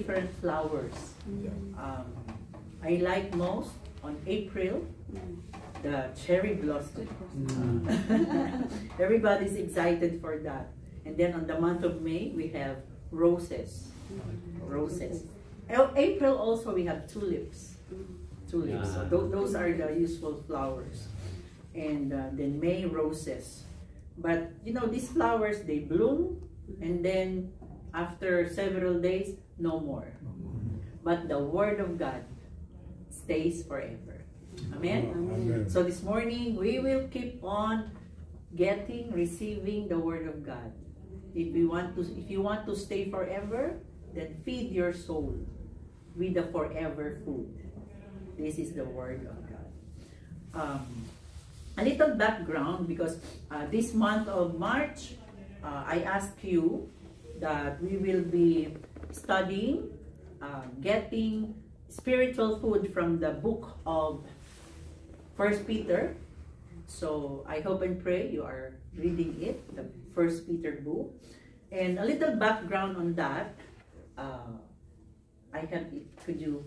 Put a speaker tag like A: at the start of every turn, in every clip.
A: different flowers. I like most on April, the cherry blossom. Everybody's excited for that. And then on the month of May, we have roses. Roses. April also we have tulips. Tulips. So those are the usual flowers. And then May, roses. But you know, these flowers, they bloom, and then after several days, no more. But the Word of God stays forever. Amen?
B: Amen.
A: So this morning, we will keep on receiving the Word of God. If you want to stay forever, then feed your soul with the forever food. This is the Word of God. A little background, because this month of March, I asked you that we will be studying, getting spiritual food from the book of 1 Peter. So I hope and pray you are reading it, the 1 Peter book. And a little background on that, I have it. Could you,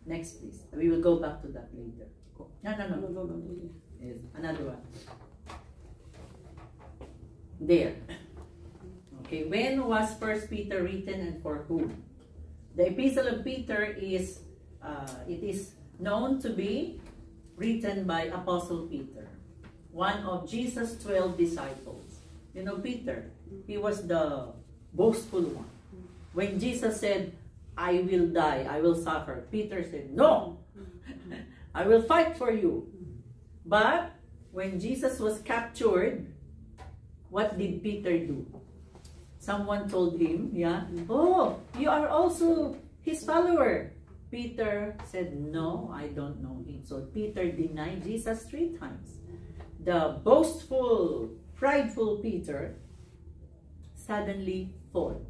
A: next please. We will go back to that later. No. Yes, another one. There. Okay, when was 1 Peter written and for whom? The Epistle of Peter is, it is known to be written by Apostle Peter, one of Jesus' 12 disciples. You know, Peter, he was the boastful one. When Jesus said, I will die, I will suffer, Peter said, no, I will fight for you. But when Jesus was captured, what did Peter do? Someone told him, oh, you are also his follower. Peter said, no, I don't know him. So Peter denied Jesus 3 times. The boastful, prideful Peter suddenly fought.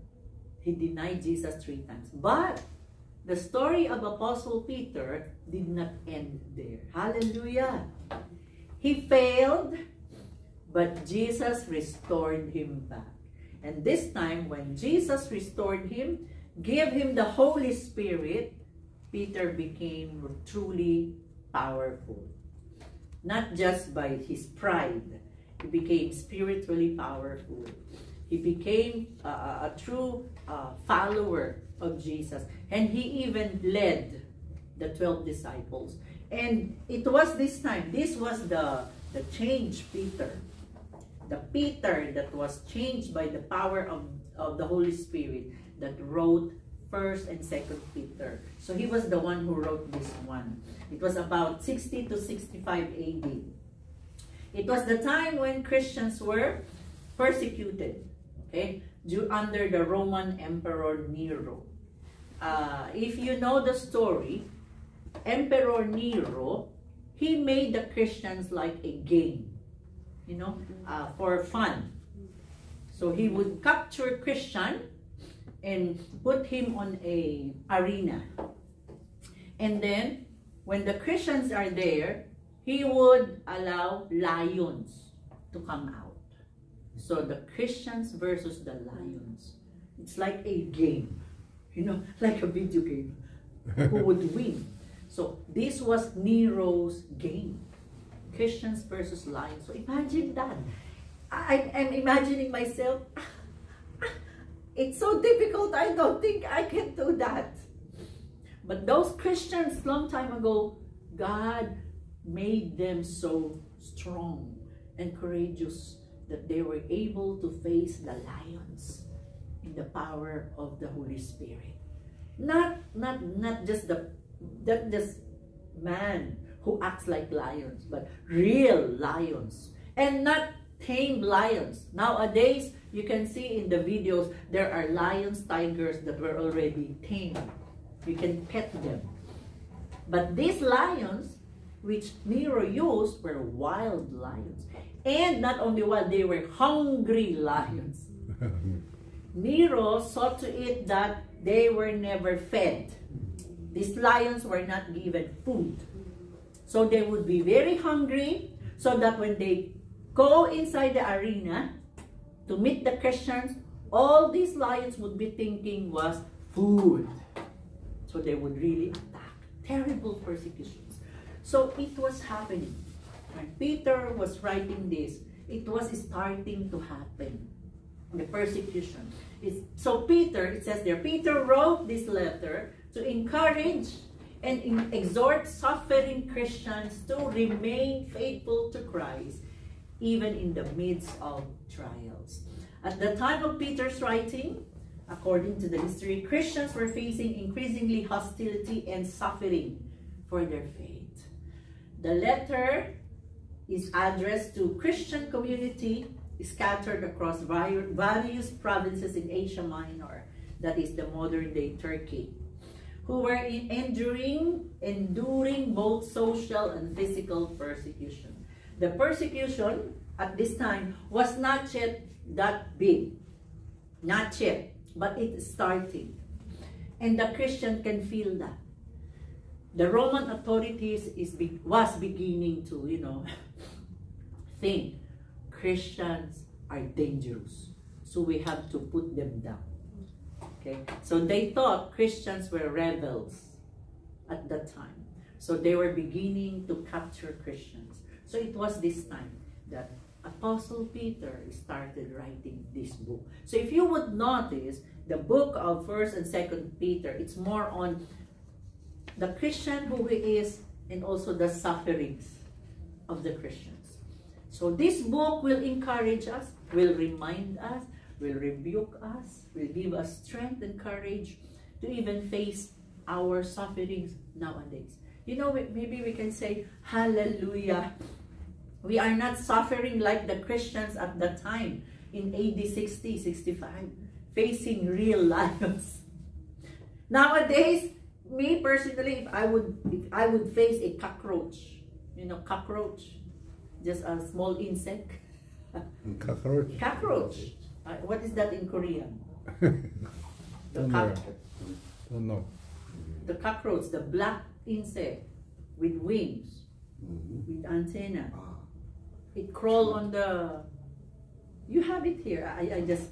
A: He denied Jesus 3 times. But the story of Apostle Peter did not end there. Hallelujah. He failed, but Jesus restored him back. And this time, when Jesus restored him, gave him the Holy Spirit, Peter became truly powerful. Not just by his pride, he became spiritually powerful. He became a true follower of Jesus. And he even led the 12 disciples. And it was this time, this was the changed Peter. The Peter that was changed by the power of the Holy Spirit that wrote 1st and 2nd Peter. So he was the one who wrote this one. It was about 60 to 65 AD. It was the time when Christians were persecuted, okay, under the Roman Emperor Nero. If you know the story, Emperor Nero, he made the Christians like a game, you know, for fun. So he would capture Christian and put him on a arena. And then, when the Christians are there, he would allow lions to come out. So the Christians versus the lions. It's like a game, you know, like a video game. Who would win? So this was Nero's game. Christians versus lions. So imagine that. I'm imagining myself, it's so difficult, I don't think I can do that. But those Christians long time ago, God made them so strong and courageous that they were able to face the lions in the power of the Holy Spirit. Not just man who acts like lions, but real lions. And not tamed lions. Nowadays, you can see in the videos, there are lions, tigers that were already tamed. You can pet them. But these lions, which Nero used, were wild lions. And not only wild, they were hungry lions. Nero saw to it that they were never fed. These lions were not given food. So they would be very hungry, so that when they go inside the arena to meet the Christians, all these lions would be thinking was food. So they would really attack. Terrible persecutions. So it was happening. When Peter was writing this, it was starting to happen. The persecution. So Peter, it says there, Peter wrote this letter to encourage and exhort suffering Christians to remain faithful to Christ, even in the midst of trials. At the time of Peter's writing, according to the history, Christians were facing increasingly hostility and suffering for their faith. The letter is addressed to Christian community scattered across various provinces in Asia Minor, that is the modern-day Turkey, who were enduring both social and physical persecution. The persecution at this time was not yet that big, not yet, but it's starting. And the Christian can feel that. The Roman authorities was beginning to, think Christians are dangerous, so we have to put them down. Okay, so they thought Christians were rebels at that time, so they were beginning to capture Christians. So it was this time that Apostle Peter started writing this book. So if you would notice, the book of 1st and 2nd Peter, it's more on the Christian who he is and also the sufferings of the Christians. So this book will encourage us, will remind us, will rebuke us, will give us strength and courage to even face our sufferings nowadays. Maybe we can say, hallelujah. We are not suffering like the Christians at that time in AD 60, 65, facing real lions. Nowadays, me personally, if I would face a cockroach, cockroach, just a small insect.
B: Cockroach.
A: Cockroach. What is that in Korean?
B: Don't know.
A: The cockroach, the black insect with wings, with antenna. It crawl on the. You have it here. I just.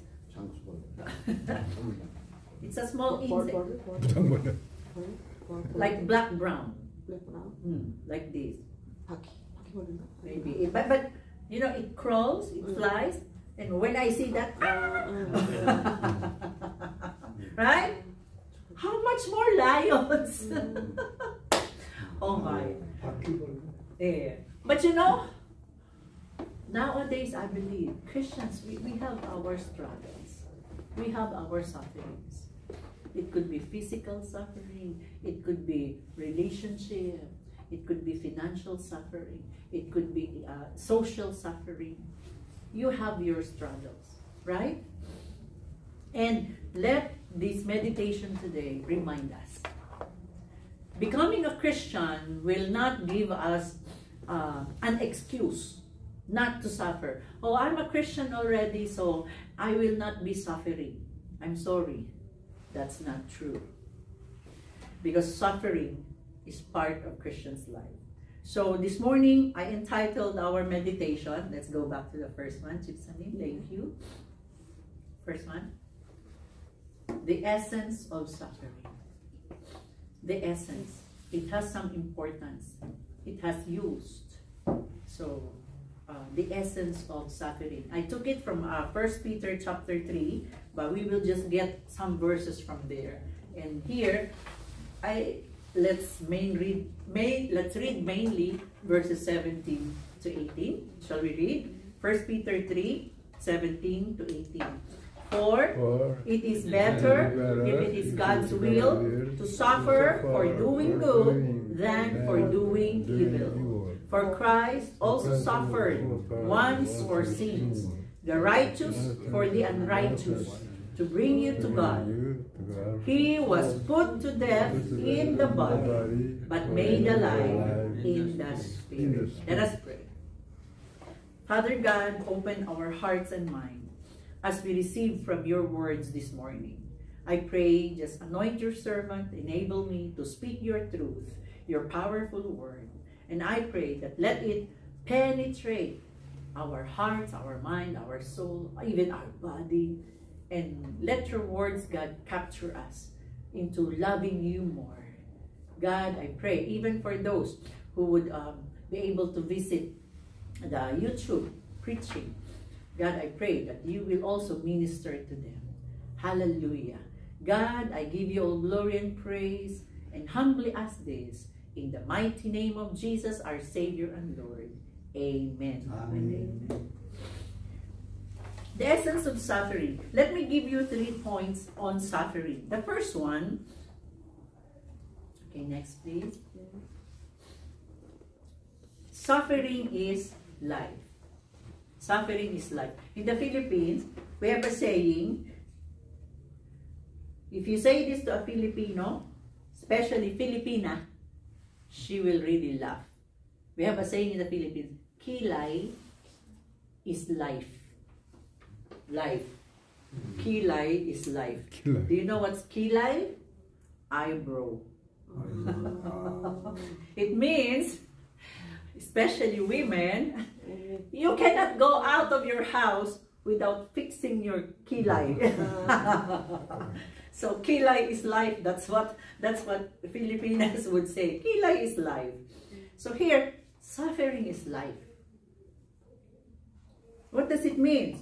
A: It's a small insect. Like black brown. Like this. Maybe. But it crawls, it flies, and when I see that, right? How much more lions? Oh my. Yeah. But nowadays I believe Christians, we have our struggles. We have our sufferings. It could be physical suffering. It could be relationship. It could be financial suffering. It could be social suffering. You have your struggles, right? And let this meditation today remind us. Becoming a Christian will not give us an excuse not to suffer. Oh, I'm a Christian already, so I will not be suffering. I'm sorry. That's not true. Because suffering is part of Christian's life. So this morning, I entitled our meditation. Let's go back to the first one. Chipsanin, thank you. First one. The essence of suffering. The essence. It has some importance. It has used. So, the essence of suffering. I took it from 1 Peter chapter 3, but we will just get some verses from there. And here, let's read mainly verses 17 to 18. Shall we read? 1 Peter 3, 17 to 18. For it is better, if it is God's will, to suffer for doing good than for doing evil. For Christ also suffered once for sins, the righteous for the unrighteous, to bring you to God. He was put to death in the body, but made alive in the spirit. Let us pray. Father God, open our hearts and minds as we receive from your words this morning. I pray, just anoint your servant, enable me to speak your truth, your powerful word. And I pray that let it penetrate our hearts, our mind, our soul, even our body, And let your words, God, capture us into loving you more. God, I pray, even for those who would be able to visit the YouTube preaching, God, I pray that you will also minister to them. Hallelujah. God, I give you all glory and praise, and humbly ask this in the mighty name of Jesus, our Savior and Lord. Amen.
B: Amen.
A: The essence of suffering. Let me give you 3 points on suffering. The first one, okay, next please. Suffering is life. Suffering is life. In the Philippines, we have a saying, if you say this to a Filipino, especially Filipina, she will really laugh. We have a saying in the Philippines, kilay is life. Life. Kilay is life.
B: Kilay.
A: Do you know what's kilay? Eyebrow. It means, especially women, you cannot go out of your house without fixing your kilay. So kilay is life. That's what Filipinas would say. Kilay is life. So here, suffering is life. What does it mean?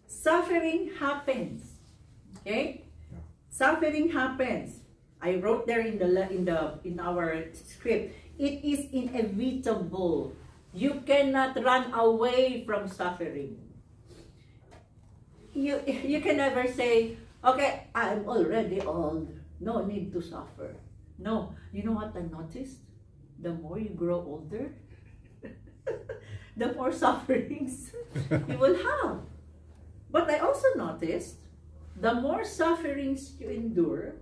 A: Suffering happens. Okay? Suffering happens. I wrote there in our script. It is inevitable. You cannot run away from suffering. You can never say, okay, I'm already old. No need to suffer. No. You know what I noticed? The more you grow older, the more sufferings you will have. But I also noticed, the more sufferings you endure,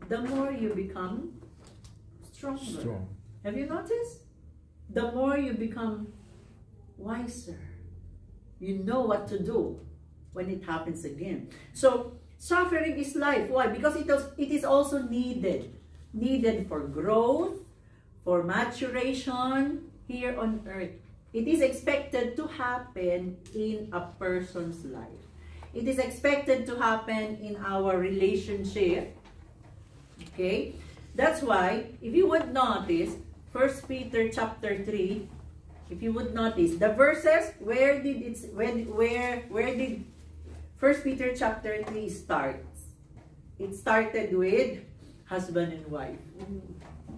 A: the more you become stronger.
B: Strong.
A: Have you noticed? The more you become wiser. You know what to do when it happens again. So, suffering is life. Why? Because it is also needed. Needed for growth, for maturation here on earth. It is expected to happen in a person's life. It is expected to happen in our relationship. Okay? That's why, if you would notice, 1 Peter chapter 3, if you would notice, the verses, where did 1 Peter chapter 3 start? It started with husband and wife.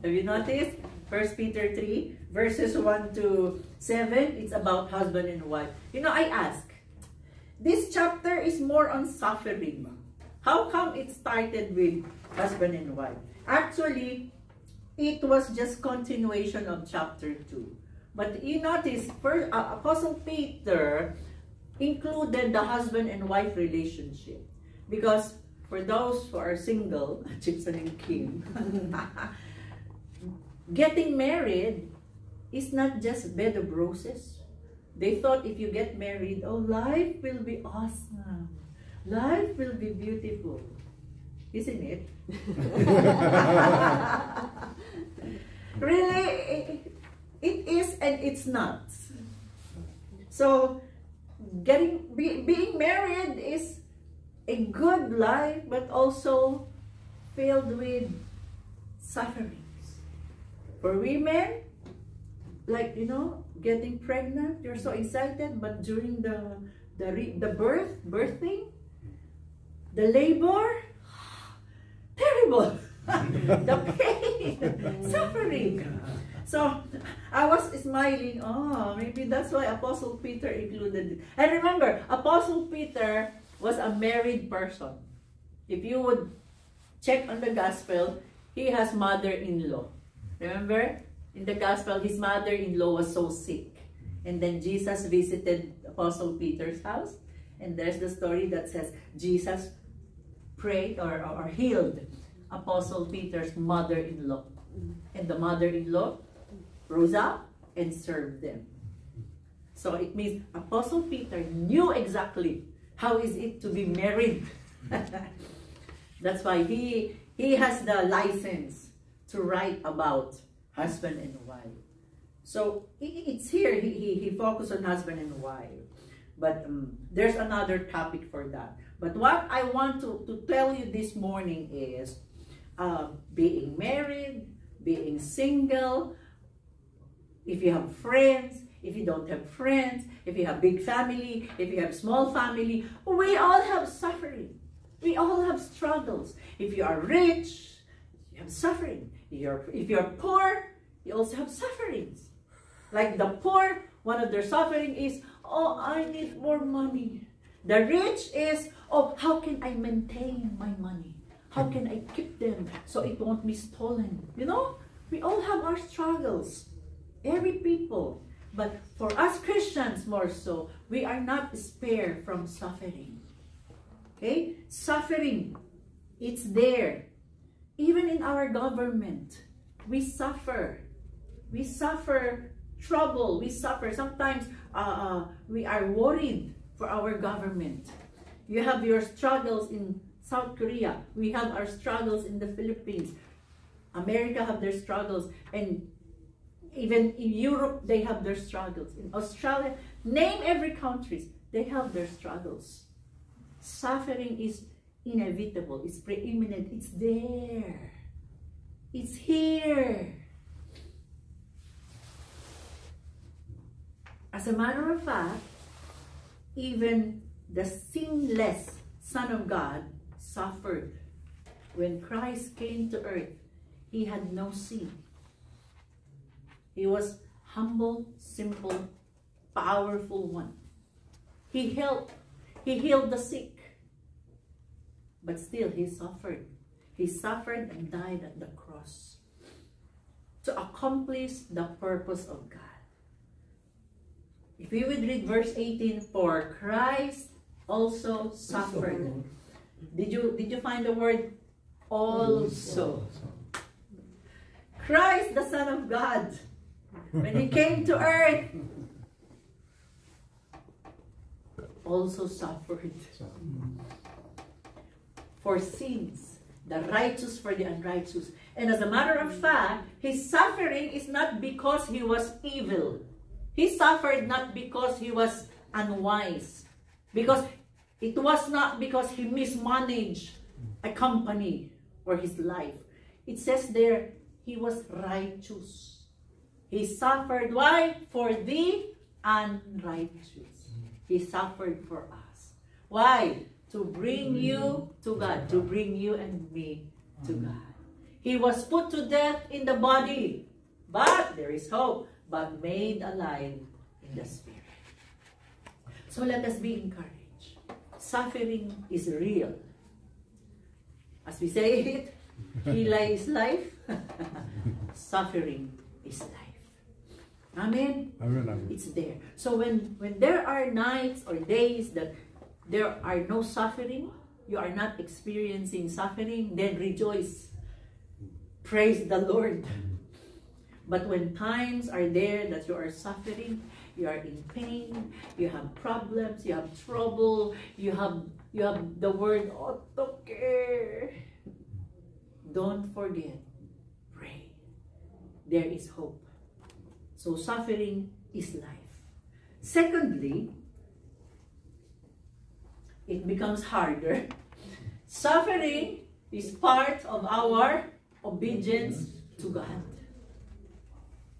A: Have you noticed? 1 Peter 3, verses 1 to 7, it's about husband and wife. You know, I ask, this chapter is more on suffering. How come it started with husband and wife? Actually, it was just continuation of chapter 2. But you notice, Apostle Peter included the husband and wife relationship. Because for those who are single, Gibson and Kim, getting married is not just bed of roses. They thought if you get married, oh, life will be awesome. Life will be beautiful. Isn't it? Really, it is and it's not. So, being married is a good life, but also filled with sufferings. For women, like, you know, getting pregnant, you're so excited, but during the birthing, the labor, terrible. The pain, suffering. So, I was smiling, oh, maybe that's why Apostle Peter included it. And remember, Apostle Peter was a married person. If you would check on the gospel, he has mother-in-law. Remember? In the gospel, his mother-in-law was so sick. And then Jesus visited Apostle Peter's house. And there's the story that says Jesus prayed or healed Apostle Peter's mother-in-law. And the mother-in-law rose up and served them. So it means Apostle Peter knew exactly how is it to be married. That's why he has the license to write about husband and wife. So it's here, he focused on husband and wife. But there's another topic for that. But what I want to tell you this morning is being married, being single, if you have friends, if you don't have friends, if you have big family, if you have small family, we all have suffering. We all have struggles. If you are rich, you have suffering. If you're poor, you also have sufferings. Like the poor, one of their suffering is, oh, I need more money. The rich is, oh, how can I maintain my money? How can I keep them so it won't be stolen? You know, we all have our struggles. Every people. But for us Christians more so, we are not spared from suffering. Okay? Suffering, it's there. Even in our government, we suffer. We suffer trouble. We suffer. Sometimes we are worried for our government. You have your struggles in South Korea. We have our struggles in the Philippines. America have their struggles. And even in Europe, they have their struggles. In Australia, name every country, they have their struggles. Suffering is inevitable. It's preeminent. It's there. It's here. As a matter of fact, even the sinless Son of God suffered. When Christ came to earth, he had no sin. He was humble, simple, powerful one. He healed the sick. But still, he suffered. He suffered and died at the cross to accomplish the purpose of God. If we would read verse 18, for Christ also suffered. Did you find the word also? Christ, the Son of God, when he came to earth, also suffered for sins, the righteous for the unrighteous. And as a matter of fact, his suffering is not because he was evil. He suffered not because he was unwise. Because it was not because he mismanaged a company or his life. It says there, he was righteous. He suffered, why? For the unrighteous. He suffered for us. Why? To bring you to God. To bring you and me to God. He was put to death in the body. But there is hope. But made alive in the spirit. So let us be encouraged. Suffering is real. As we say it, Hila is life. Suffering is life. Amen?
B: Amen.
A: It's there. So when there are nights or days that there are no suffering, you are not experiencing suffering, then rejoice. Praise the Lord. But when times are there that you are suffering, you are in pain, you have problems, you have trouble, you have the word, okay. Don't forget, pray. There is hope. So suffering is life. Secondly, it becomes harder. Suffering is part of our obedience to God.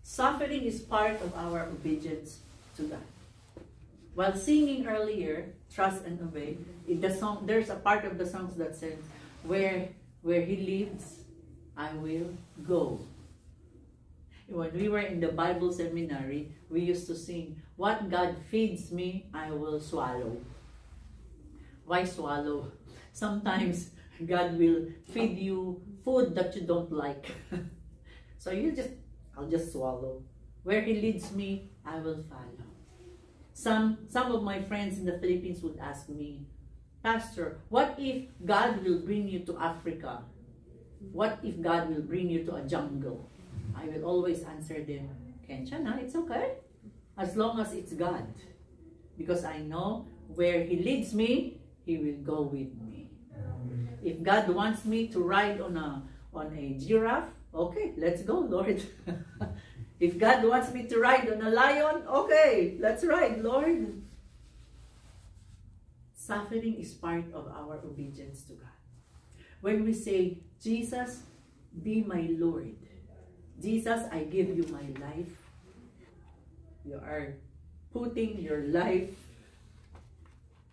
A: Suffering is part of our obedience to God. While singing earlier, Trust and Obey, in the song, there's a part of the songs that says, where he lives, I will go. When we were in the Bible seminary, we used to sing, what God feeds me, I will swallow. Why swallow? Sometimes God will feed you food that you don't like. So I'll just swallow. Where he leads me, I will follow. Some of my friends in the Philippines would ask me, Pastor, what if God will bring you to Africa? What if God will bring you to a jungle? I will always answer them, Kenchana, it's okay. As long as it's God. Because I know where he leads me, he will go with me. If God wants me to ride on a giraffe, okay, let's go, Lord. If God wants me to ride on a lion, okay, let's ride, Lord. suffering is part of our obedience to God. When we say, Jesus, be my Lord. Jesus, I give you my life. You are putting your life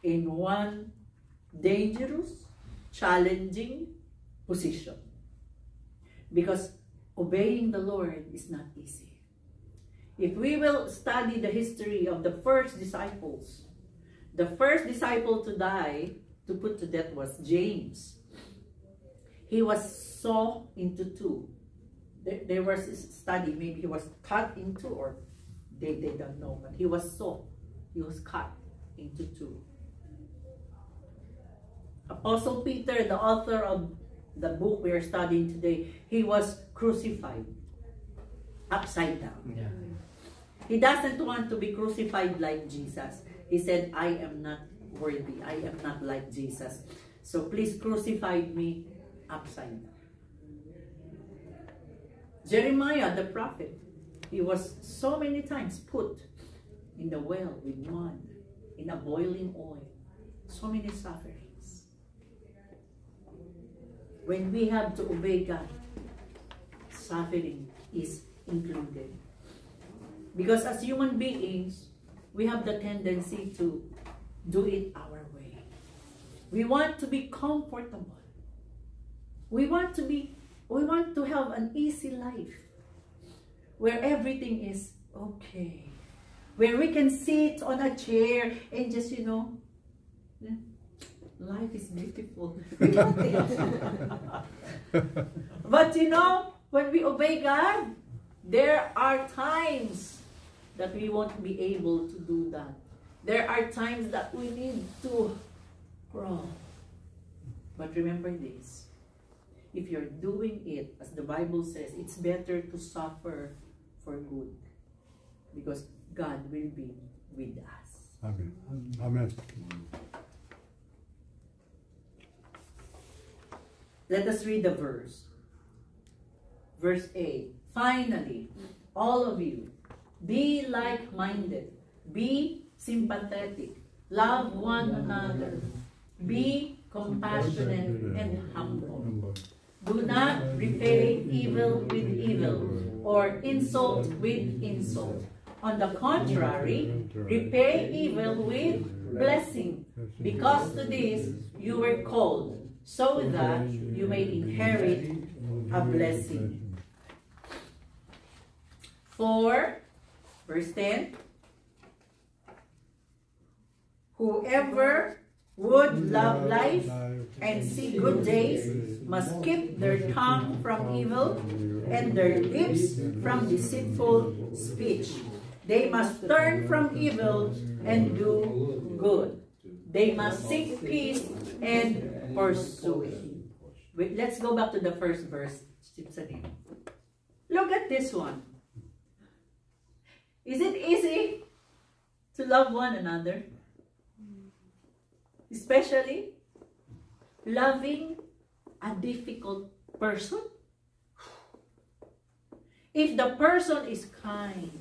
A: in one dangerous, challenging position. Because obeying the Lord is not easy. If we will study the history of the first disciples, the first disciple to die, to put to death, was James. He was sawn into two. There was a study, maybe he was cut into, or they don't know, but he was sawn. He was cut into two. Apostle Peter, the author of the book we are studying today, he was crucified upside down.
C: Yeah.
A: He doesn't want to be crucified like Jesus. He said, I am not worthy. I am not like Jesus. So please crucify me upside down. Jeremiah, the prophet, he was so many times put in the well with mud, in a boiling oil. So many sufferings. When we have to obey God, suffering is included. Because as human beings, we have the tendency to do it our way. We want to be comfortable. We want to have an easy life where everything is okay. Where we can sit on a chair and just, life is beautiful. We want it. But when we obey God, there are times that we won't be able to do that. There are times that we need to crawl. But remember this. If you're doing it, as the Bible says, it's better to suffer for good. Because God will be with us.
B: Amen. Amen.
A: Let us read the verse. Verse 8. Finally, all of you, be like-minded, be sympathetic, love one another, be compassionate and humble. Do not repay evil with evil or insult with insult. On the contrary, repay evil with blessing, because to this you were called, so that you may inherit a blessing. For, verse 10, whoever would love life and see good days must keep their tongue from evil and their lips from deceitful speech. They must turn from evil and do good. They must seek peace and pursue it. Wait, let's go back to the first verse. Look at this one. Is it easy to love one another? Especially loving a difficult person? If the person is kind,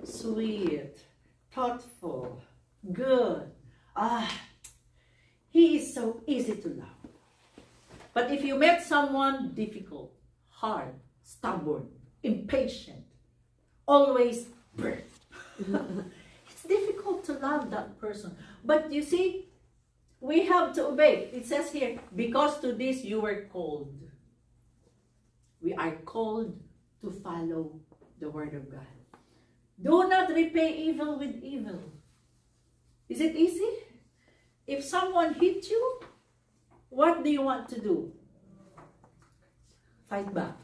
A: sweet, thoughtful, good, he is so easy to love. But if you met someone difficult, hard, stubborn, impatient, always burnt, it's difficult to love that person. But you see, we have to obey. It says here, because to this you were called. We are called to follow the word of God. Do not repay evil with evil. Is it easy? If someone hits you, what do you want to do? Fight back.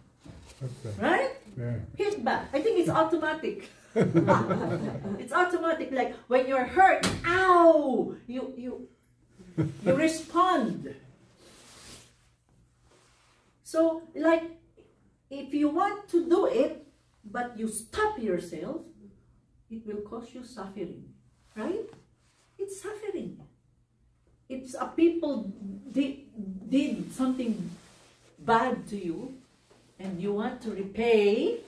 B: Okay.
A: Right?
B: Yeah.
A: Hit back. I think it's automatic. It's automatic. Like when you're hurt, ow! You respond. So, like, if you want to do it, but you stop yourself, it will cause you suffering. Right? It's suffering. If a people did something bad to you, and you want to repay,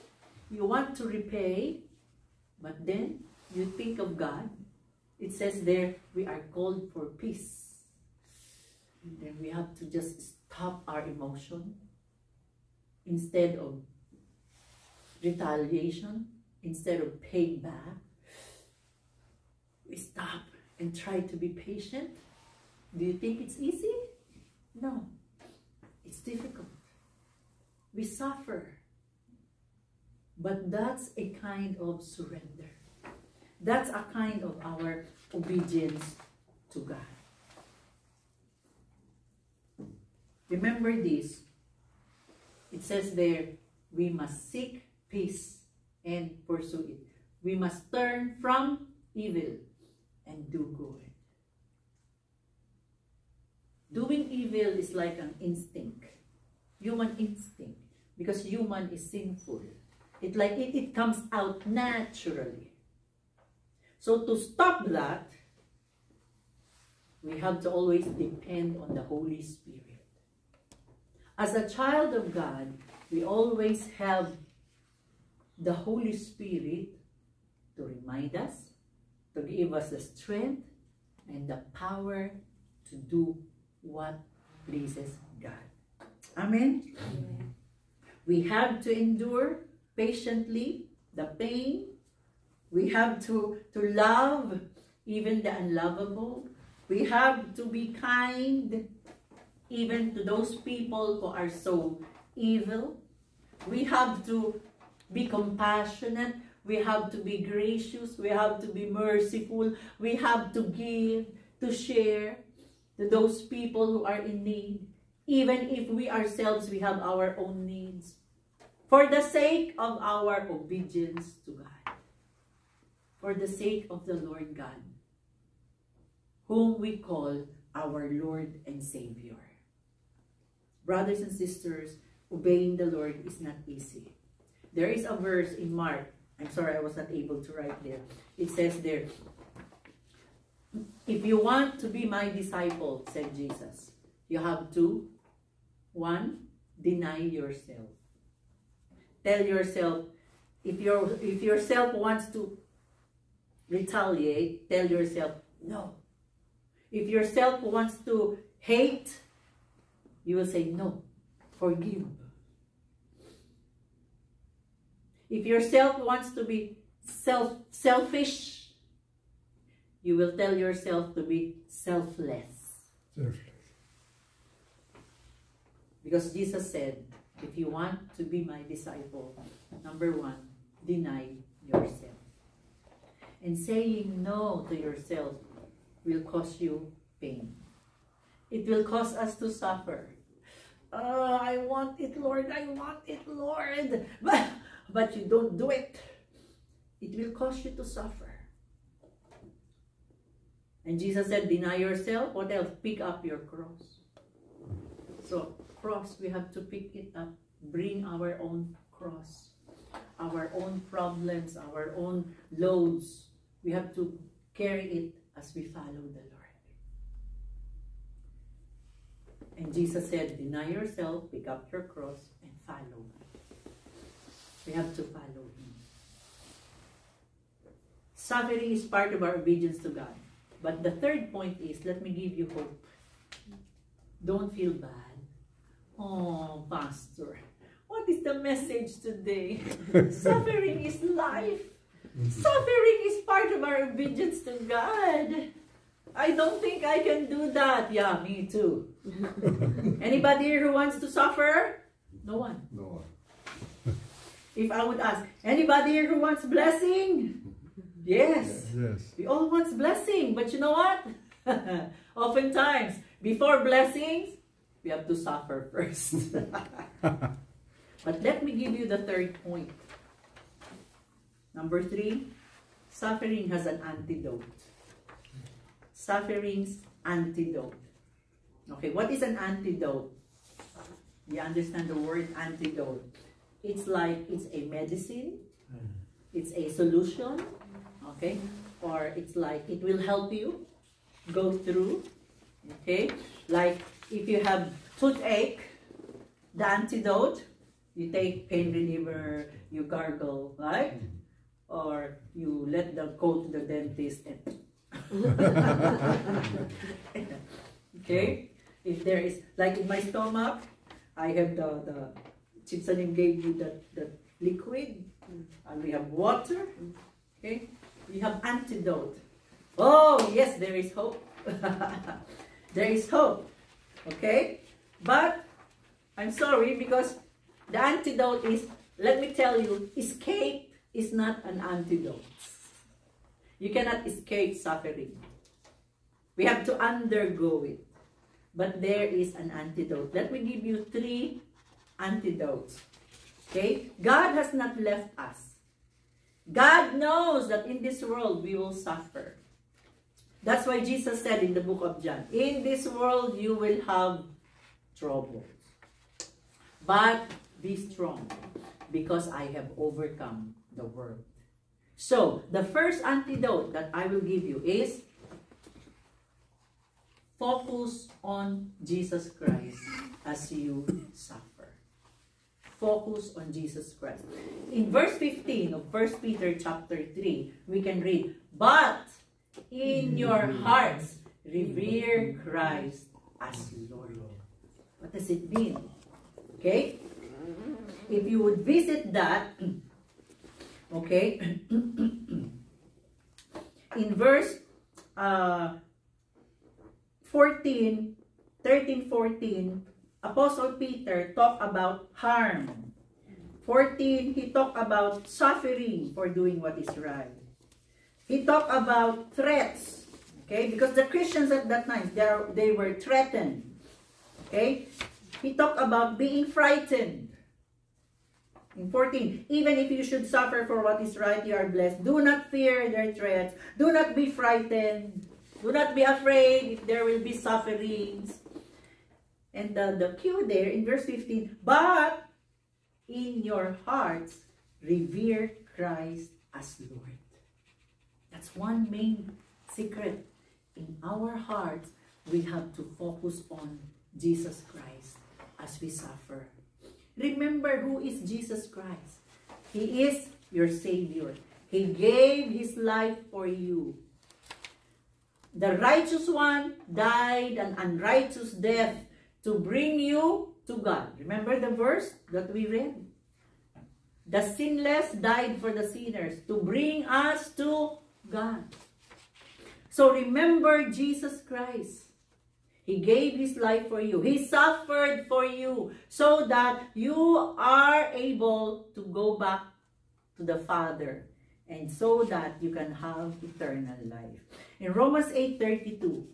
A: but then you think of God. It says there, we are called for peace. And then we have to just stop our emotion instead of retaliation, instead of paying back. We stop and try to be patient. Do you think it's easy? No, it's difficult. We suffer. But that's a kind of surrender. That's a kind of our obedience to God. Remember this. It says there, we must seek peace and pursue it. We must turn from evil and do good. Doing evil is like an instinct, human instinct, because human is sinful. It comes out naturally. So to stop that, we have to always depend on the Holy Spirit. As a child of God, we always have the Holy Spirit to remind us, to give us the strength and the power to do what pleases God. Amen? Amen. We have to endure patiently the pain. We have to love even the unlovable. We have to be kind even to those people who are so evil. We have to be compassionate. We have to be gracious. We have to be merciful. We have to give, to share to those people who are in need. Even if we ourselves, we have our own needs. For the sake of our obedience to God. For the sake of the Lord God, whom we call our Lord and Savior. Brothers and sisters, obeying the Lord is not easy. There is a verse in Mark. I'm sorry, I was not able to write there. It says there, if you want to be my disciple, said Jesus, you have to, 1, deny yourself. Tell yourself, if yourself wants to retaliate, tell yourself, no. If yourself wants to hate, you will say, no, forgive. If yourself wants to be selfish, you will tell yourself to be selfless. Because Jesus said, if you want to be my disciple, number 1, deny yourself. And saying no to yourself will cause you pain. It will cause us to suffer. I want it, Lord. I want it, Lord. But you don't do it. It will cause you to suffer. And Jesus said, deny yourself. What else? Pick up your cross. So, cross, we have to pick it up. Bring our own cross. Our own problems, our own loads. We have to carry it as we follow the Lord. And Jesus said, deny yourself, pick up your cross, and follow. We have to follow Him. Suffering is part of our obedience to God. But the third point is, let me give you hope. Don't feel bad. Oh, Pastor, what is the message today? Suffering is life. Suffering is part of our obedience to God. I don't think I can do that. Yeah, me too. Anybody here who wants to suffer? No one.
B: No.
A: If I would ask, anybody here who wants blessing? Yes.
B: Yes.
A: We all want blessing, but you know what? Oftentimes, before blessings, we have to suffer first. But let me give you the third point. Number 3, suffering has an antidote. Suffering's antidote. Okay, what is an antidote? You understand the word antidote? It's like, it's a medicine. It's a solution. Okay? Or it's like, it will help you go through. Okay? Like, if you have toothache, the antidote, you take pain reliever, you gargle, right? Or you let them go to the dentist and okay? If there is, like in my stomach, I have the Chipsanim gave me the liquid, and we have water, okay? We have antidote. Oh, yes, there is hope. There is hope, okay? But, I'm sorry, because the antidote is, let me tell you, escape is not an antidote. You cannot escape suffering. We have to undergo it. But there is an antidote. Let me give you 3 antidotes. Okay? God has not left us. God knows that in this world we will suffer. That's why Jesus said in the book of John, in this world you will have troubles. But be strong, because I have overcome the world. So, the first antidote that I will give you is focus on Jesus Christ as you suffer. Focus on Jesus Christ. In verse 15 of 1 Peter chapter 3, we can read, but in your hearts revere Christ as Lord. What does it mean? Okay? If you would visit that, okay, in verse 13, 14, Apostle Peter talked about harm. 14, he talked about suffering for doing what is right. He talked about threats, okay, because the Christians at that time, they were threatened, okay. He talked about being frightened. In 14, even if you should suffer for what is right, you are blessed. Do not fear their threats. Do not be frightened. Do not be afraid if there will be sufferings. And the cue there in verse 15, but in your hearts, revere Christ as Lord. That's one main secret. In our hearts, we have to focus on Jesus Christ as we suffer. Remember who is Jesus Christ. He is your Savior. He gave His life for you. The righteous one died an unrighteous death to bring you to God. Remember the verse that we read? The sinless died for the sinners to bring us to God. So remember Jesus Christ. He gave His life for you. He suffered for you so that you are able to go back to the Father and so that you can have eternal life. In Romans 8:32,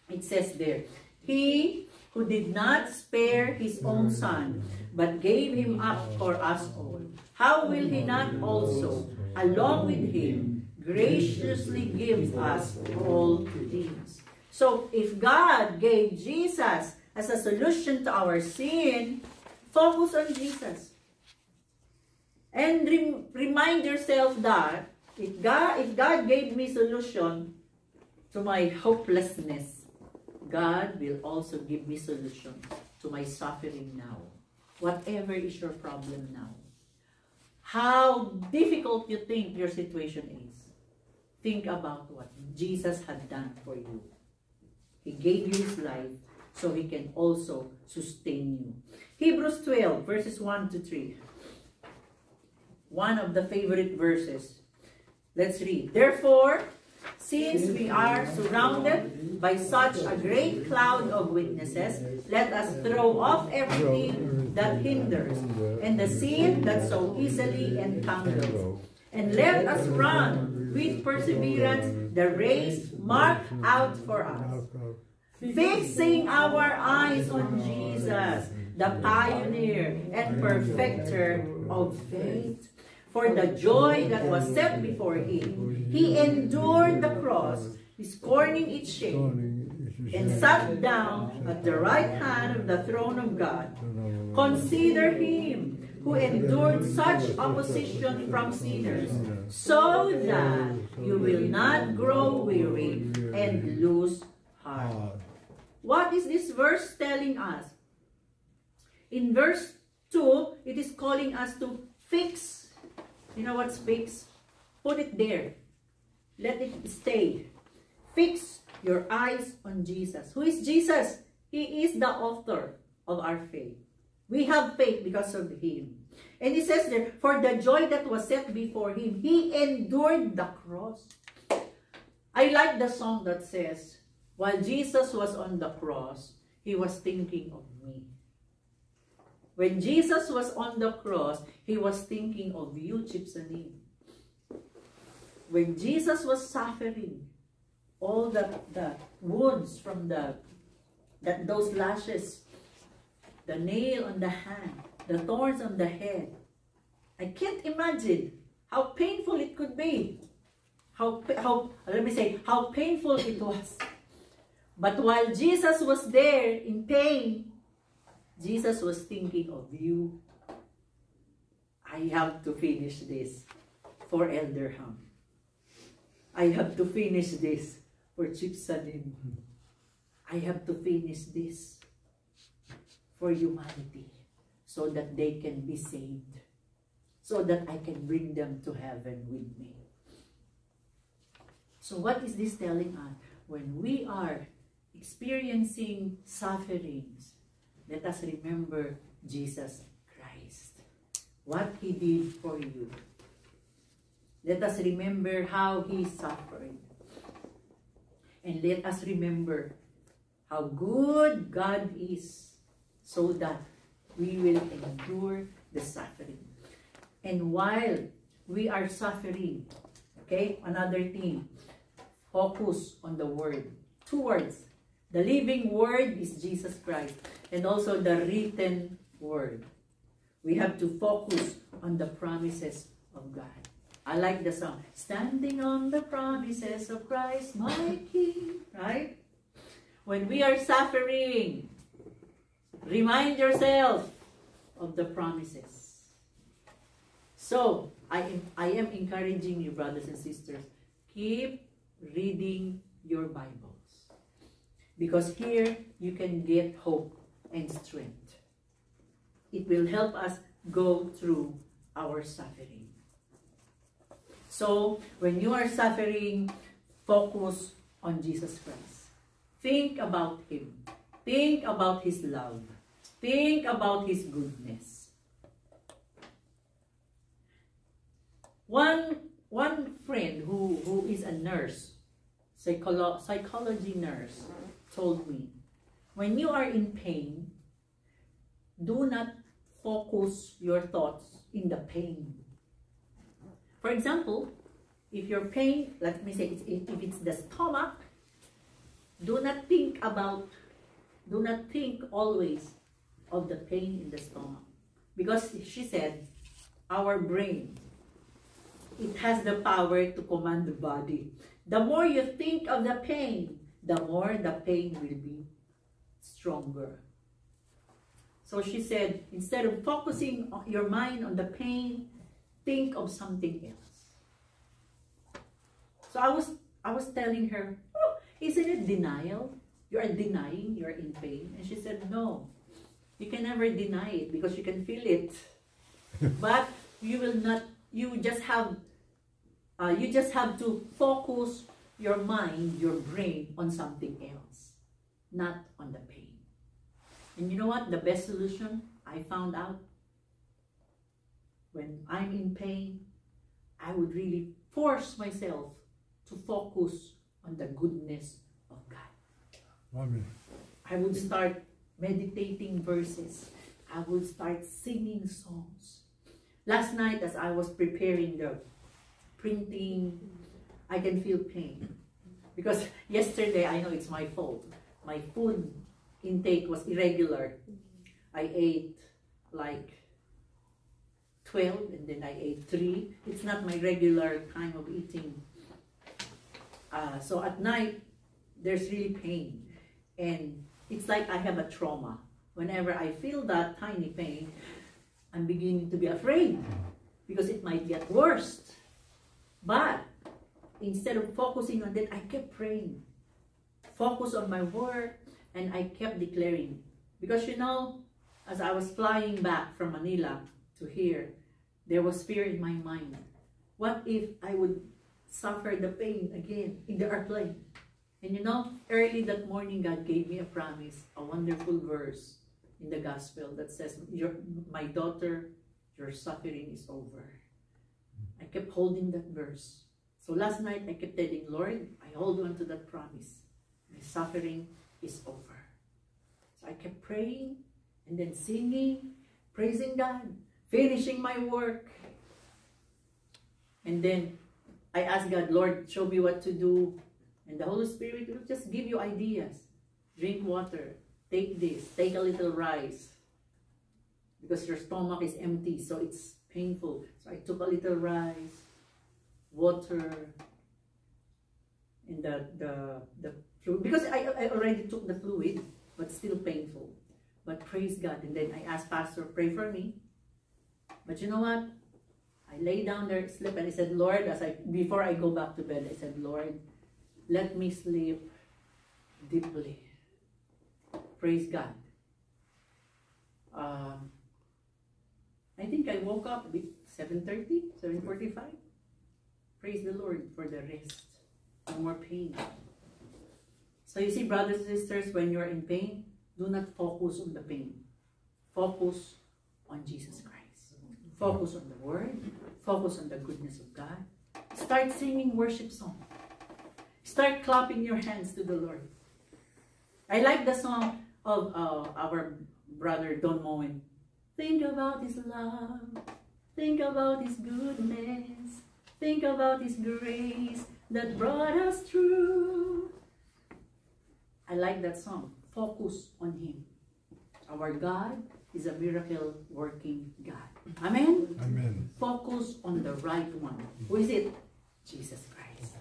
A: it says there, He who did not spare His own Son, but gave Him up for us all, how will He not also, along with Him, graciously give us all things? So, if God gave Jesus as a solution to our sin, focus on Jesus. And remind yourself that if God gave me solution to my hopelessness, God will also give me solution to my suffering now. Whatever is your problem now. How difficult you think your situation is. Think about what Jesus had done for you. He gave you His life so He can also sustain you. Hebrews 12 verses 1 to 3. One of the favorite verses. Let's read. Therefore, since we are surrounded by such a great cloud of witnesses, let us throw off everything that hinders and the sin that so easily entangles. And let us run with perseverance the race marked out for us, fixing our eyes on Jesus, the pioneer and perfecter of faith. For the joy that was set before Him, He endured the cross, scorning its shame, and sat down at the right hand of the throne of God. Consider Him who endured such opposition from sinners, so that you will not grow weary and lose heart. What is this verse telling us? In verse 2, it is calling us to fix. You know what's fix? Put it there. Let it stay. Fix your eyes on Jesus. Who is Jesus? He is the author of our faith. We have faith because of Him. And He says there, for the joy that was set before Him, He endured the cross. I like the song that says, while Jesus was on the cross, He was thinking of me. When Jesus was on the cross, He was thinking of you, Chipsanin. When Jesus was suffering, all the wounds from those lashes, the nail on the hand, the thorns on the head, I can't imagine how painful it could be. How painful it was. But while Jesus was there in pain, Jesus was thinking of you. I have to finish this for Elder Ham. I have to finish this for Chipsanin. I have to finish this for humanity so that they can be saved, so that I can bring them to heaven with me. So what is this telling us? When we are experiencing sufferings, let us remember Jesus Christ, what He did for you. Let us remember how He suffered. And let us remember how good God is, so that we will endure the suffering. And while we are suffering, okay, another thing, focus on the Word. 2 words. The living Word is Jesus Christ, and also the written Word. We have to focus on the promises of God. I like the song, standing on the promises of Christ, my King, right? When we are suffering, remind yourself of the promises. So, I am encouraging you, brothers and sisters, keep reading your Bibles. Because here, you can get hope and strength. It will help us go through our suffering. So, when you are suffering, focus on Jesus Christ. Think about Him. Think about His love. Think about His goodness. One friend who is a nurse, psychology nurse, told me, when you are in pain, do not focus your thoughts in the pain. For example, if your pain, let me say, if it's the stomach, do not think always of the pain in the stomach. Because she said, our brain, it has the power to command the body. The more you think of the pain, the more the pain will be stronger. So she said, instead of focusing your mind on the pain, think of something else. So I was telling her, oh, isn't it denial? You are denying you're in pain. And she said, no, you can never deny it because you can feel it. But you will not, you just have to focus your mind, your brain on something else, not on the pain. And you know what? The best solution I found out, when I'm in pain, I would really force myself to focus on the goodness of God.
B: Amen.
A: I would start meditating verses. I would start singing songs. Last night, as I was preparing the printing, I can feel pain. Because yesterday, I know it's my fault. My food intake was irregular. I ate like 12 and then I ate 3. It's not my regular time of eating. So at night, there's really pain. And it's like I have a trauma. Whenever I feel that tiny pain, I'm beginning to be afraid because it might get worse. But instead of focusing on that, I kept praying. Focus on my work, and I kept declaring. Because you know, as I was flying back from Manila to here, there was fear in my mind. What if I would suffer the pain again in the airplane? And you know, early that morning, God gave me a promise, a wonderful verse in the gospel that says, my daughter, your suffering is over. I kept holding that verse. So last night, I kept telling, Lord, I hold on to that promise. My suffering is over. So I kept praying and then singing, praising God, finishing my work. And then I asked God, Lord, show me what to do. And the Holy Spirit will just give you ideas. Drink water. Take this. Take a little rice. Because your stomach is empty, so it's painful. So I took a little rice, water, and the fluid. Because I already took the fluid, but still painful. But praise God. And then I asked Pastor, pray for me. But you know what? I lay down there, slept, and I said, Lord, before I go back to bed, I said, Lord, let me sleep deeply. Praise God. I think I woke up at 7:30, 7:45. Praise the Lord for the rest. No more pain. So you see, brothers and sisters, when you're in pain, do not focus on the pain. Focus on Jesus Christ. Focus on the Word. Focus on the goodness of God. Start singing worship songs. Start clapping your hands to the Lord. I like the song of our brother Don Moen. Think about His love. Think about His goodness. Think about His grace that brought us through. I like that song. Focus on Him. Our God is a miracle working God. Amen?
B: Amen.
A: Focus on the right one. Who is it? Jesus Christ.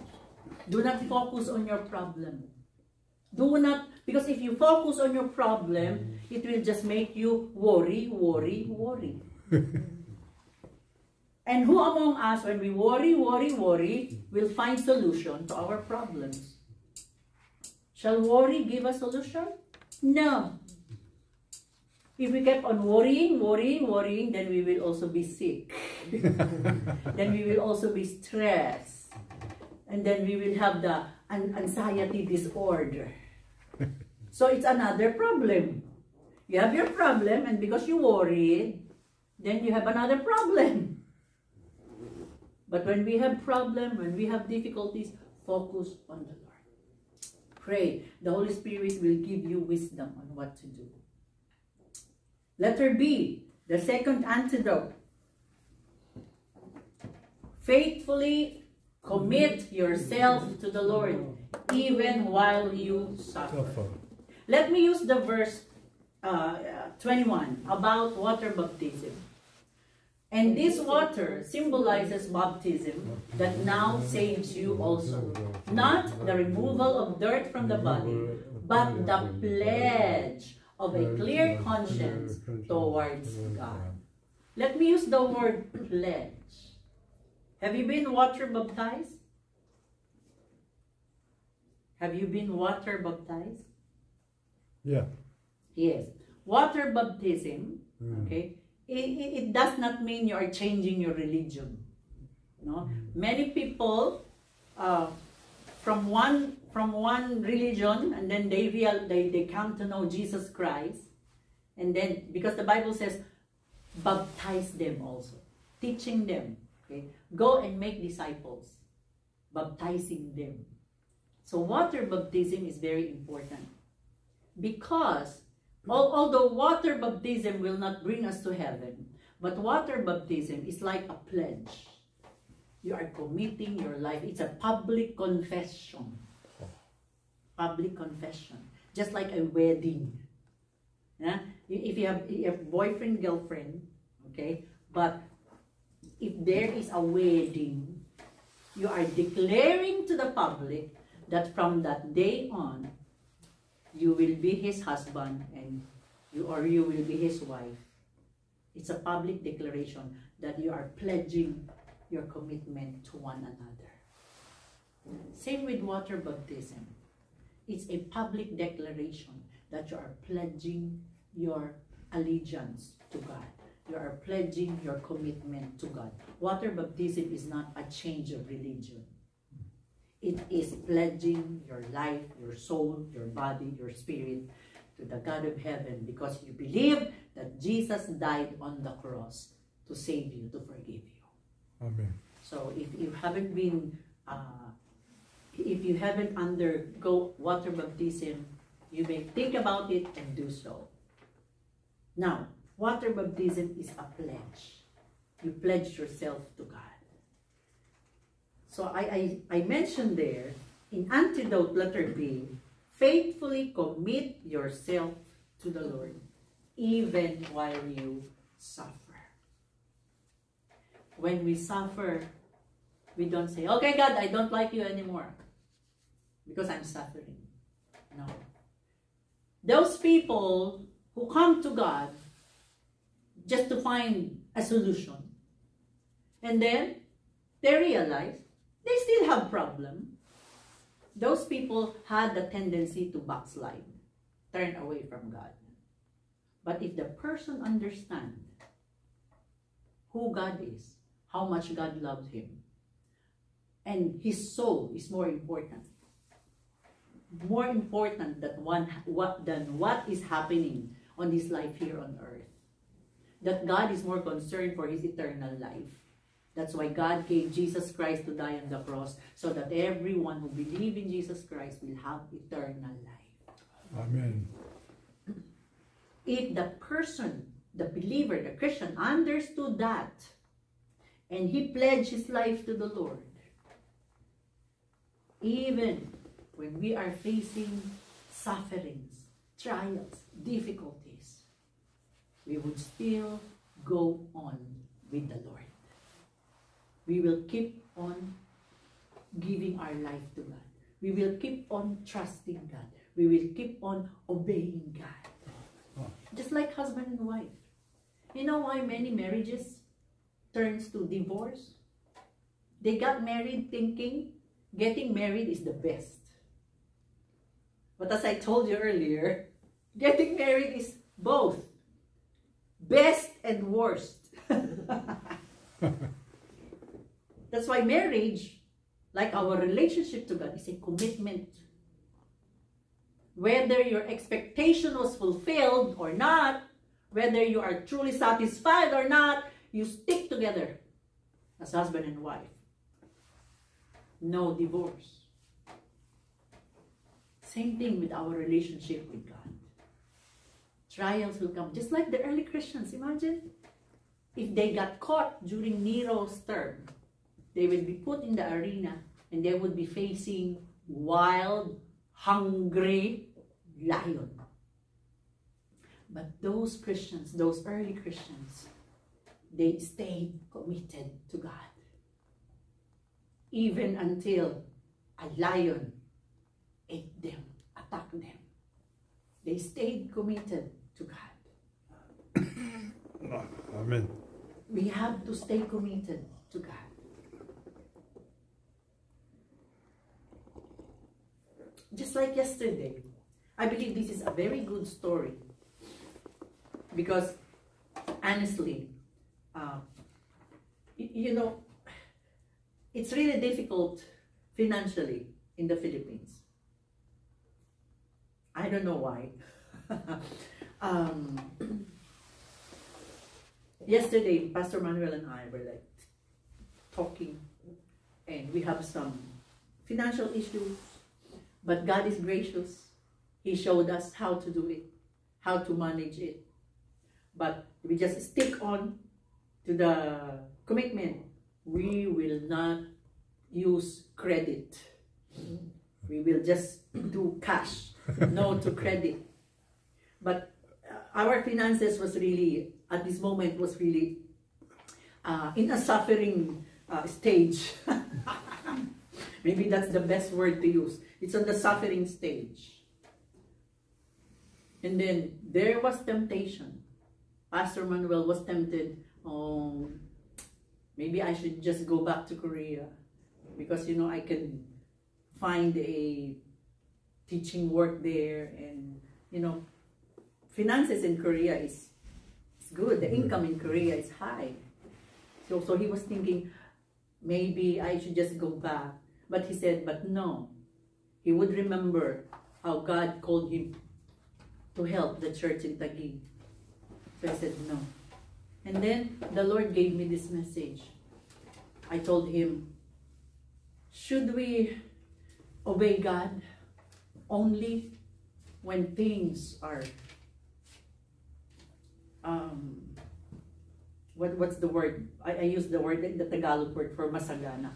A: Do not focus on your problem. Do not, because if you focus on your problem, it will just make you worry, worry, worry. And who among us, when we worry, worry, worry, will find solution to our problems? Shall worry give a solution? No. If we kept on worrying, worrying, worrying, then we will also be sick. Then we will also be stressed. And then we will have the anxiety disorder. So it's another problem. You have your problem, and because you worried, then you have another problem. But when we have problem, when we have difficulties, focus on the Lord. Pray. The Holy Spirit will give you wisdom on what to do. Letter B, the second antidote. Faithfully commit yourself to the Lord, even while you suffer. Let me use the verse 21 about water baptism. And this water symbolizes baptism that now saves you also. Not the removal of dirt from the body, but the pledge of a clear conscience towards God. Let me use the word pledge. Have you been water baptized? Have you been water baptized?
B: Yeah.
A: Yes. Water baptism, okay, it does not mean you are changing your religion. No? Many people from one religion, and then they come to know Jesus Christ, and then because the Bible says baptize them also, teaching them, okay, go and make disciples, baptizing them. So water baptism is very important, because although water baptism will not bring us to heaven, but water baptism is like a pledge. You are committing your life. It's a public confession. Public confession. Just like a wedding. Yeah? If you have boyfriend, girlfriend, okay, but if there is a wedding, you are declaring to the public that from that day on, you will be his husband and you will be his wife. It's a public declaration that you are pledging your commitment to one another. Same with water baptism. It's a public declaration that you are pledging your allegiance to God. You are pledging your commitment to God. Water baptism is not a change of religion. It is pledging your life, your soul, your body, your spirit to the God of heaven because you believe that Jesus died on the cross to save you, to forgive you.
B: Amen.
A: So if you haven't been, if you haven't undergo water baptism, you may think about it and do so. Now, water baptism is a pledge. You pledge yourself to God. So I mentioned there, in antidote letter B, faithfully commit yourself to the Lord, even while you suffer. When we suffer, we don't say, okay, God, I don't like you anymore because I'm suffering. No. Those people who come to God just to find a solution, and then they realize they still have problem. Those people had the tendency to backslide, turn away from God. But if the person understands who God is, how much God loves him, and his soul is more important than what is happening on this life here on earth. That God is more concerned for his eternal life. That's why God gave Jesus Christ to die on the cross, so that everyone who believes in Jesus Christ will have eternal life.
B: Amen.
A: If the person, the believer, the Christian, understood that, and he pledged his life to the Lord, even when we are facing sufferings, trials, difficulties, we would still go on with the Lord. We will keep on giving our life to God. We will keep on trusting God. We will keep on obeying God. Just like husband and wife. You know why many marriages turns to divorce? They got married thinking getting married is the best. But as I told you earlier, getting married is both best and worst. That's why marriage, like our relationship to God, is a commitment. Whether your expectation was fulfilled or not, whether you are truly satisfied or not, you stick together as husband and wife. No divorce. Same thing with our relationship with God. Trials will come, just like the early Christians. Imagine if they got caught during Nero's term. They would be put in the arena and they would be facing wild, hungry lion. But those Christians, those early Christians, they stayed committed to God. Even until a lion ate them, attacked them. They stayed committed to God.
B: Amen.
A: We have to stay committed to God. Just like yesterday, I believe this is a very good story because honestly, you know, it's really difficult financially in the Philippines. I don't know why. Yesterday, Pastor Manuel and I were like talking, and we have some financial issues. But God is gracious. He showed us how to do it, how to manage it. But we just stick on to the commitment. We will not use credit. We will just do cash, no to credit. But our finances was really, at this moment, was really in a suffering stage. Maybe that's the best word to use. It's on the suffering stage. And then there was temptation. Pastor Manuel was tempted, maybe I should just go back to Korea because, you know, I can find a teaching work there, and, you know, finances in Korea is good. The income in Korea is high. So he was thinking, maybe I should just go back. But he said, but no. He would remember how God called him to help the church in Taguig. So I said, no. And then the Lord gave me this message. I told him, should we obey God only when things are, what's the word? I use the word, the Tagalog word for masagana.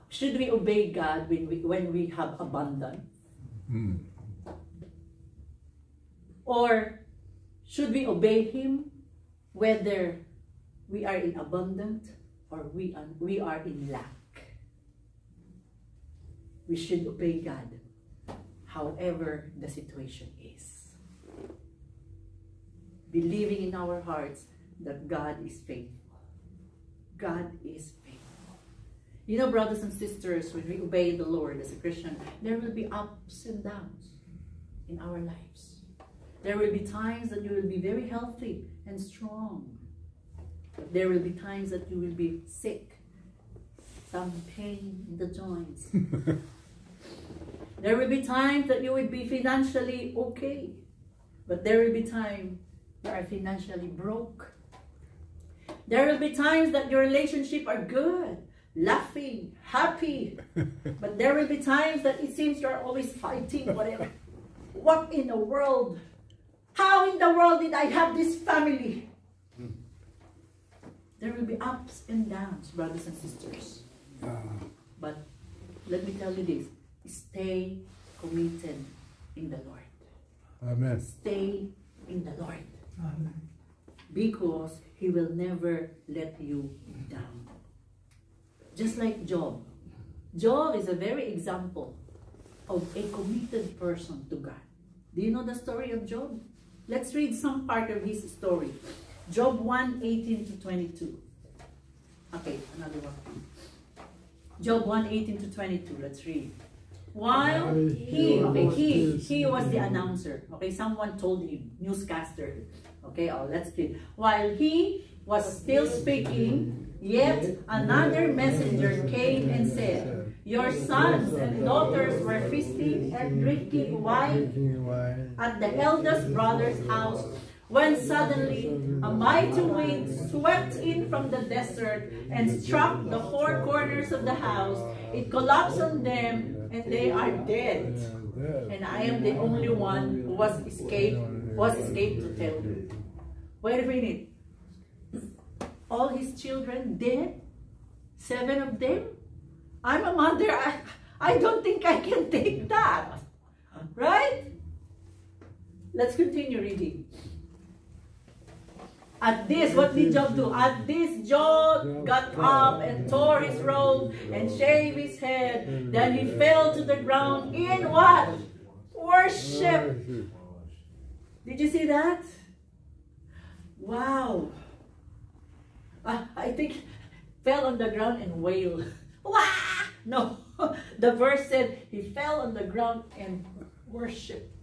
A: Should we obey God when we have abundance? Or should we obey Him whether we are in abundance or we are in lack? We should obey God however the situation is, believing in our hearts that God is faithful. God is faithful. You know, brothers and sisters, when we obey the Lord as a Christian, there will be ups and downs in our lives. There will be times that you will be very healthy and strong. But there will be times that you will be sick, some pain in the joints. There will be times that you will be financially okay. But there will be times you are financially broke. There will be times that your relationship are good, laughing, happy. But there will be times that it seems you're always fighting, whatever. What in the world? How in the world did I have this family? There will be ups and downs, brothers and sisters. But let me tell you this. Stay committed in the Lord.
B: Amen.
A: Stay in the Lord.
B: Amen.
A: Because He will never let you down. Just like Job. Job is a very example of a committed person to God. Do you know the story of Job? Let's read some part of his story. Job 1:18 to 22. Okay, another one. Job 1:18 to 22. Let's read. While he was the announcer. Okay, someone told him, newscaster. Okay, let's read. While he was still speaking, yet another messenger came and said, your sons and daughters were feasting and drinking wine at the eldest brother's house, when suddenly a mighty wind swept in from the desert and struck the four corners of the house. It collapsed on them, and they are dead. And I am the only one who was escaped to tell you. Wait a minute. All his children dead? 7 of them? I'm a mother. I don't think I can take that. Right? Let's continue reading. At this, what did Job do? At this, Job got up and tore his robe and shaved his head. Then he fell to the ground in what? Worship. Did you see that? Wow. I think fell on the ground and wailed. Wah! No, the verse said he fell on the ground and worshiped.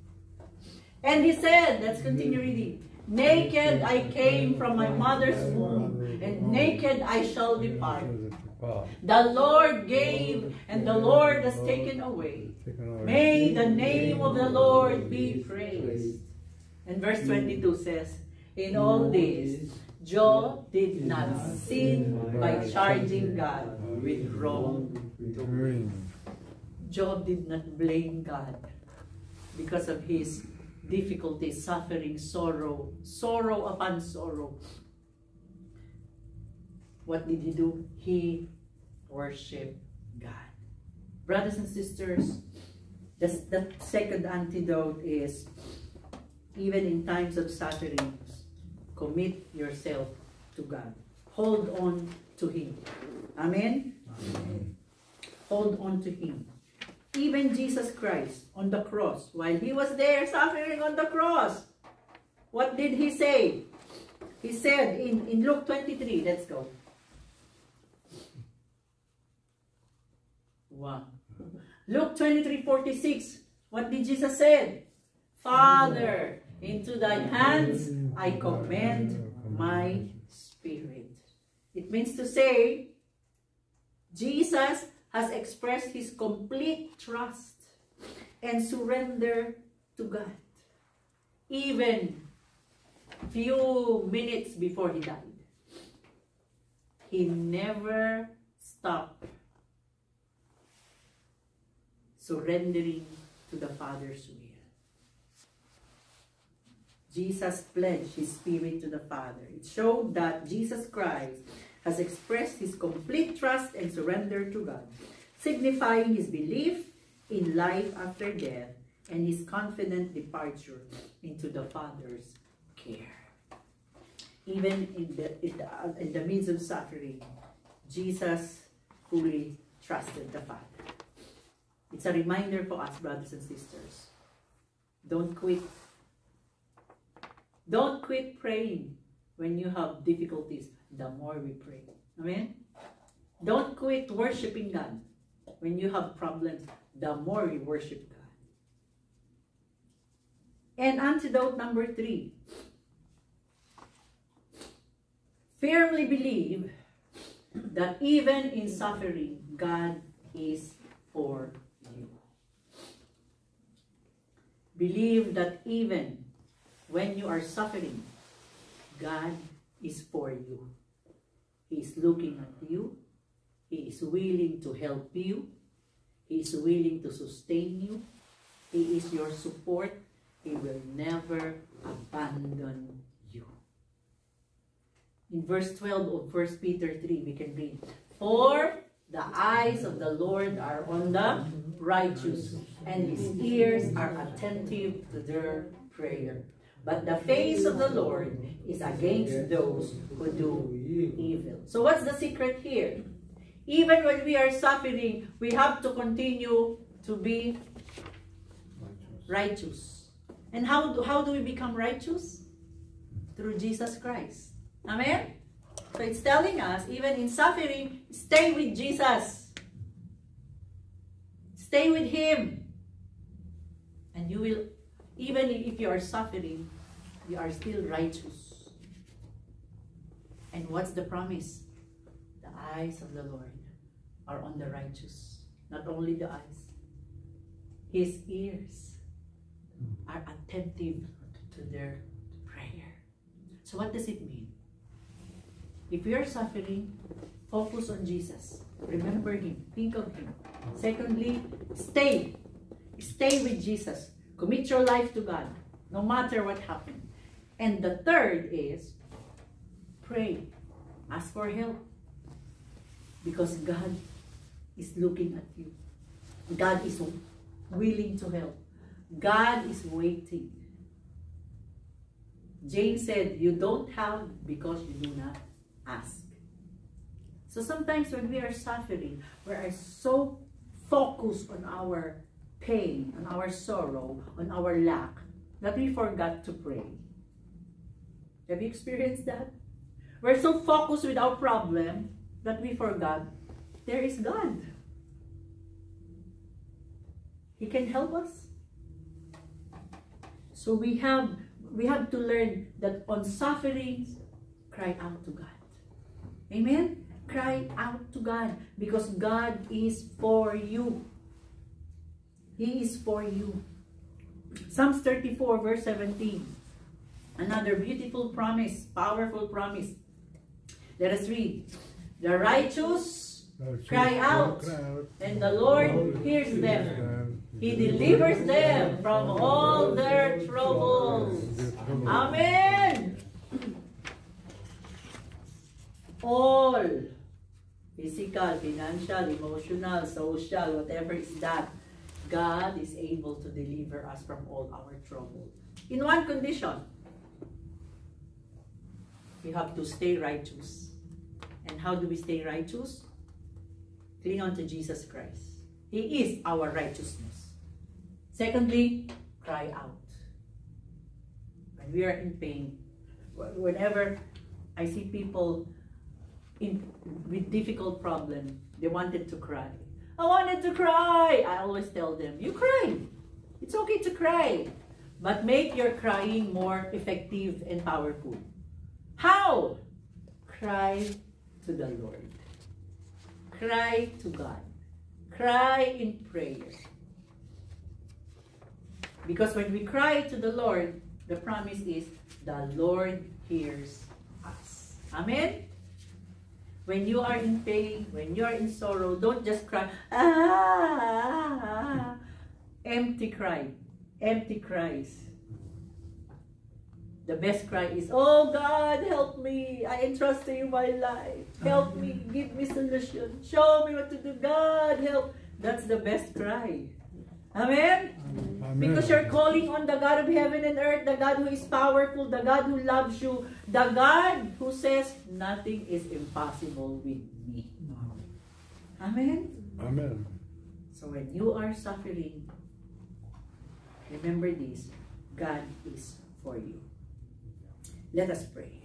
A: And he said, let's continue reading. Naked I came from my mother's womb, and naked I shall depart. The Lord gave, and the Lord has taken away. May the name of the Lord be praised. And verse 22 says, in all this, Job did not sin by charging God with wrong. Job did not blame God because of his difficulties, suffering, sorrow upon sorrow. What did he do? He worshiped God. Brothers and sisters, the second antidote is, even in times of sufferings, commit yourself to God. Hold on to Him. Amen? Amen. Hold on to Him. Even Jesus Christ on the cross, while He was there suffering on the cross, what did He say? He said in Luke 23, let's go. Wow. Luke 23:46, what did Jesus say? Father, into thy hands I commend my spirit. It means to say, Jesus has expressed his complete trust and surrender to God. Even few minutes before he died, he never stopped surrendering to the Father's will. Jesus pledged his spirit to the Father. It showed that Jesus Christ has expressed his complete trust and surrender to God, signifying his belief in life after death and his confident departure into the Father's care. Even in the midst of suffering, Jesus fully trusted the Father. It's a reminder for us, brothers and sisters. Don't quit. Don't quit praying when you have difficulties. The more we pray. Amen? Don't quit worshiping God when you have problems. The more we worship God. And antidote number 3. Firmly believe that even in suffering, God is for you. Believe that even when you are suffering, God is for you. He is looking at you. He is willing to help you. He is willing to sustain you. He is your support. He will never abandon you. In verse 12 of 1 Peter 3, we can read, "For the eyes of the Lord are on the righteous, and his ears are attentive to their prayer. But the face of the Lord is against those who do evil." So what's the secret here? Even when we are suffering, we have to continue to be righteous. And how do we become righteous? Through Jesus Christ. Amen? So it's telling us, even in suffering, stay with Jesus. Stay with him. And you will, even if you are suffering, you are still righteous. And what's the promise? The eyes of the Lord are on the righteous. Not only the eyes. His ears are attentive to their prayer. So what does it mean? If you are suffering, focus on Jesus. Remember him. Think of him. Secondly, stay. Stay with Jesus. Commit your life to God, no matter what happens. And the third is, pray. Ask for help. Because God is looking at you. God is willing to help. God is waiting. James said, you don't have because you do not ask. So sometimes when we are suffering, we are so focused on our pain, on our sorrow, on our lack, that we forgot to pray. Have you experienced that? We're so focused with our problem that we forgot there is God. He can help us. So we have to learn that on sufferings, cry out to God. Amen? Cry out to God because God is for you. He is for you. Psalms 34 verse 17. Another beautiful promise, powerful promise. Let us read. The righteous cry out, and the Lord hears them. He delivers them from all their troubles. Amen. All physical, financial, emotional, social, whatever is that, God is able to deliver us from all our trouble. In one condition, we have to stay righteous. And how do we stay righteous? Cling on to Jesus Christ. He is our righteousness. Secondly, cry out. When we are in pain, whenever I see people with difficult problems, they wanted to cry. I wanted to cry. I always tell them, you cry. It's okay to cry. But make your crying more effective and powerful. How? Cry to the Lord. Cry to God. Cry in prayer. Because when we cry to the Lord, the promise is the Lord hears us. Amen? When you are in pain, when you are in sorrow, don't just cry. Empty cry. Empty cries. The best cry is, oh God, help me. I entrust to you my life. Help me. Give me solution. Show me what to do. God, help. That's the best cry. Amen?
B: Amen.
A: Because you're calling on the God of heaven and earth, the God who is powerful, the God who loves you, the God who says, nothing is impossible with me. Amen?
B: Amen.
A: So when you are suffering, remember this, God is for you. Let us pray.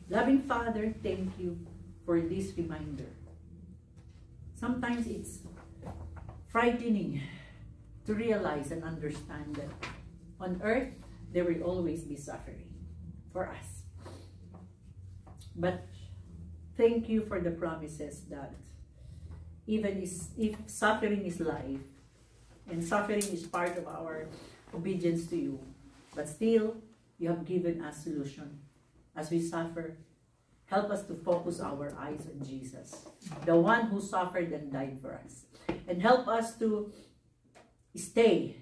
A: Loving Father, thank you for this reminder. Sometimes it's frightening to realize and understand that on earth, there will always be suffering for us. But thank you for the promises that even if suffering is life, and suffering is part of our obedience to you, but still, you have given us solution. As we suffer, help us to focus our eyes on Jesus, the one who suffered and died for us. And help us to stay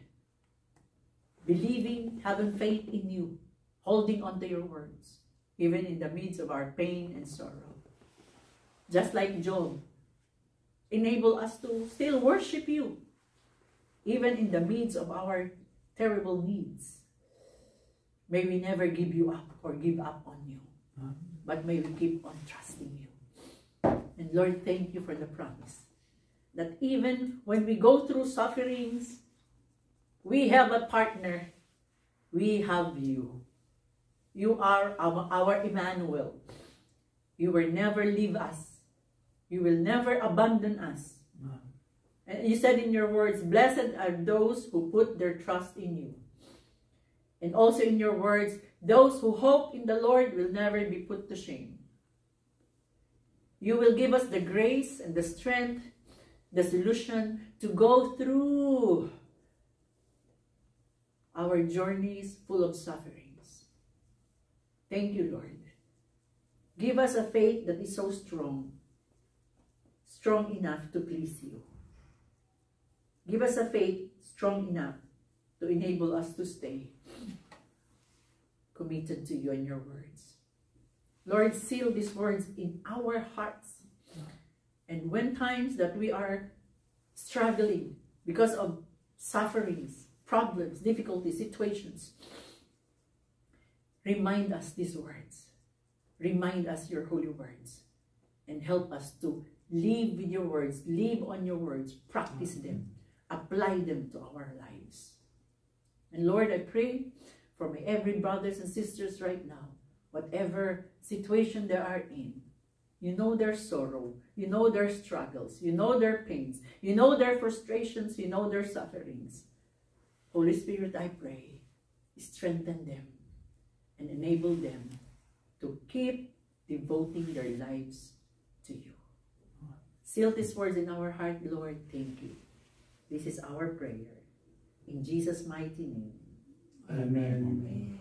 A: believing, having faith in you, holding on to your words, even in the midst of our pain and sorrow. Just like Job, enable us to still worship you, even in the midst of our terrible needs. May we never give you up or give up on you, but may we keep on trusting you. And Lord, thank you for the promise that even when we go through sufferings, we have a partner. We have you. You are our Emmanuel. You will never leave us. You will never abandon us. And you said in your words, blessed are those who put their trust in you. And also in your words, those who hope in the Lord will never be put to shame. You will give us the grace and the strength, the solution to go through our journeys full of sufferings. Thank you, Lord. Give us a faith that is so strong, strong enough to please you. Give us a faith strong enough to enable us to stay committed to you and your words. Lord, seal these words in our hearts. And when times that we are struggling because of sufferings, problems, difficulties, situations, remind us these words. Remind us your holy words. And help us to live with your words, live on your words, practice them, apply them to our lives. And Lord, I pray for my every brothers and sisters right now, whatever situation they are in. You know their sorrow, you know their struggles, you know their pains, you know their frustrations, you know their sufferings. Holy Spirit, I pray, strengthen them and enable them to keep devoting their lives to you. Seal these words in our heart, Lord. Thank you. This is our prayer. In Jesus' mighty name.
B: Amen.
A: Amen.